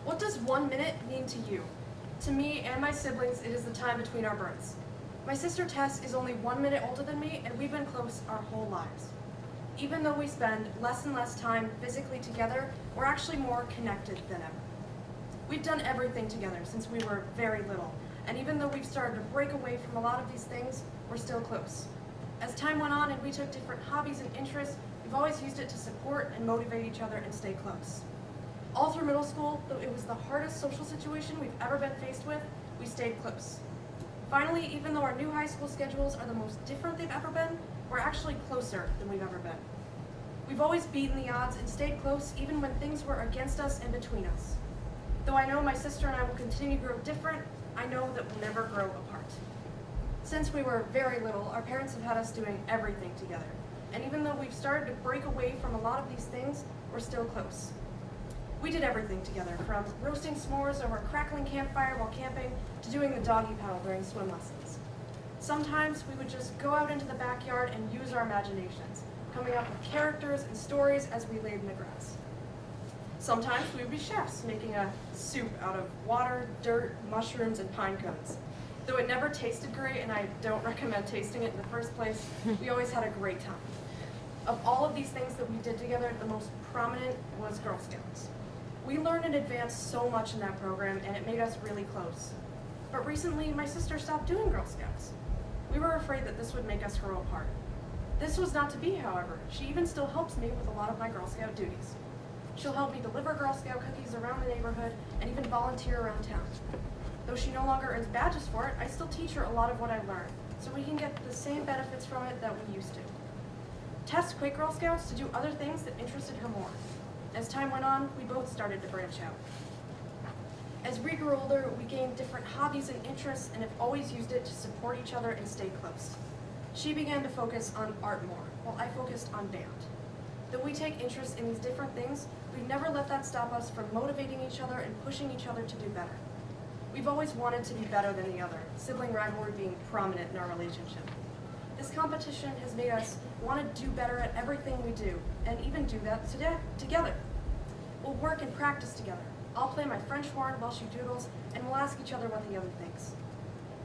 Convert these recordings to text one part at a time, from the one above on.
What does 1 minute mean to you? To me and my siblings, it is the time between our births. My sister Tess is only 1 minute older than me, and we've been close our whole lives. Even though we spend less and less time physically together, we're actually more connected than ever. We've done everything together since we were very little, and even though we've started to break away from a lot of these things, we're still close. As time went on and we took different hobbies and interests, we've always used it to support and motivate each other and stay close. All through middle school, though it was the hardest social situation we've ever been faced with, we stayed close. Finally, even though our new high school schedules are the most different they've ever been, we're actually closer than we've ever been. We've always beaten the odds and stayed close even when things were against us and between us. Though I know my sister and I will continue to grow different, I know that we'll never grow apart. Since we were very little, our parents have had us doing everything together. And even though we've started to break away from a lot of these things, we're still close. We did everything together, from roasting s'mores over a crackling campfire while camping to doing the doggy paddle during swim lessons. Sometimes we would just go out into the backyard and use our imaginations, coming up with characters and stories as we laid in the grass. Sometimes we would be chefs, making a soup out of water, dirt, mushrooms, and pine cones. Though it never tasted great, and I don't recommend tasting it in the first place, we always had a great time. Of all of these things that we did together, the most prominent was Girl Scouts. We learned and advanced so much in that program, and it made us really close. But recently, my sister stopped doing Girl Scouts. We were afraid that this would make us grow apart. This was not to be, however. She even still helps me with a lot of my Girl Scout duties. She'll help me deliver Girl Scout cookies around the neighborhood and even volunteer around town. Though she no longer earns badges for it, I still teach her a lot of what I learned, so we can get the same benefits from it that we used to. Tess quit Girl Scouts to do other things that interested her more. As time went on, we both started to branch out. As we grew older, we gained different hobbies and interests and have always used it to support each other and stay close. She began to focus on art more, while I focused on band. Though we take interest in these different things, we've never let that stop us from motivating each other and pushing each other to do better. We've always wanted to be better than the other, sibling rivalry being prominent in our relationship. This competition has made us want to do better at everything we do, and even do that together. We'll work and practice together. I'll play my French horn while she doodles, and we'll ask each other what the other thinks.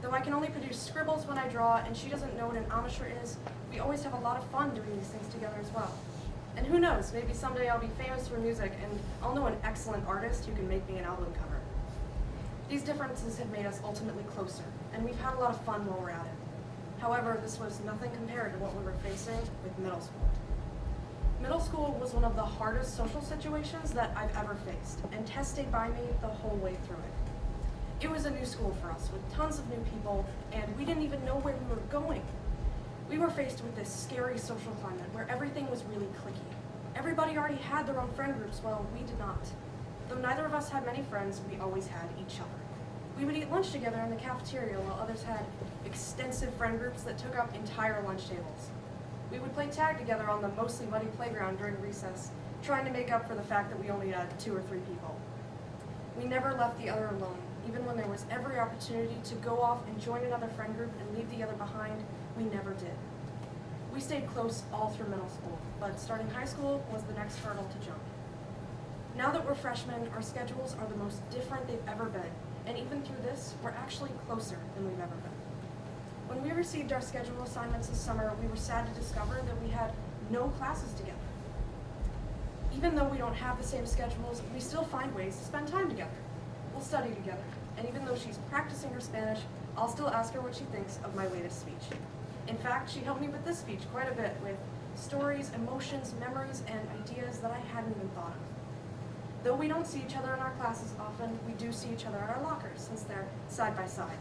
Though I can only produce scribbles when I draw, and she doesn't know what an embouchure is, we always have a lot of fun doing these things together as well. And who knows, maybe someday I'll be famous for music, and I'll know an excellent artist who can make me an album cover. These differences have made us ultimately closer, and we've had a lot of fun while we're at it. However, this was nothing compared to what we were facing with middle school. Middle school was one of the hardest social situations that I've ever faced, and Tess stayed by me the whole way through it. It was a new school for us, with tons of new people, and we didn't even know where we were going. We were faced with this scary social climate where everything was really cliquey. Everybody already had their own friend groups, while we did not. Though neither of us had many friends, we always had each other. We would eat lunch together in the cafeteria while others had extensive friend groups that took up entire lunch tables. We would play tag together on the mostly muddy playground during recess, trying to make up for the fact that we only had 2 or 3 people. We never left the other alone, even when there was every opportunity to go off and join another friend group and leave the other behind, we never did. We stayed close all through middle school, but starting high school was the next hurdle to jump. Now that we're freshmen, our schedules are the most different they've ever been, and even through this, we're actually closer than we've ever been. When we received our schedule assignments this summer, we were sad to discover that we had no classes together. Even though we don't have the same schedules, we still find ways to spend time together. We'll study together, and even though she's practicing her Spanish, I'll still ask her what she thinks of my latest speech. In fact, she helped me with this speech quite a bit, with stories, emotions, memories, and ideas that I hadn't even thought of. Though we don't see each other in our classes often, we do see each other in our lockers, since they're side by side.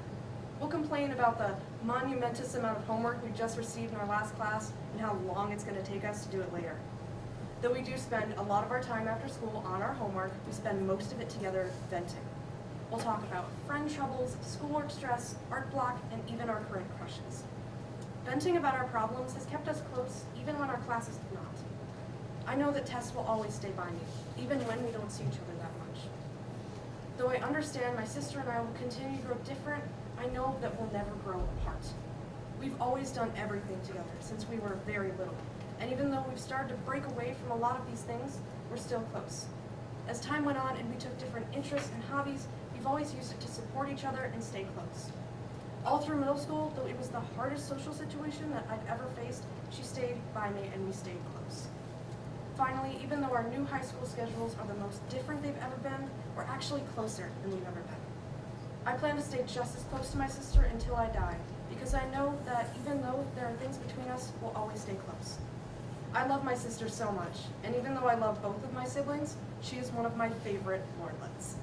We'll complain about the monumentous amount of homework we just received in our last class and how long it's going to take us to do it later. Though we do spend a lot of our time after school on our homework, we spend most of it together venting. We'll talk about friend troubles, schoolwork stress, art block, and even our current crushes. Venting about our problems has kept us close even when our classes do not. I know that Tess will always stay by me, even when we don't see each other that much. Though I understand my sister and I will continue to grow different, I know that we'll never grow apart. We've always done everything together since we were very little, and even though we've started to break away from a lot of these things, we're still close. As As time went on and we took different interests and hobbies, we've always used it to support each other and stay close. All through middle school, though it was the hardest social situation that I've ever faced, she stayed by me and we stayed close. Finally, even though our new high school schedules are the most different they've ever been, we're actually closer than we've ever been. I plan to stay just as close to my sister until I die, because I know that even though there are things between us, we'll always stay close. I love my sister so much, and even though I love both of my siblings, she is one of my favorite Lordlets.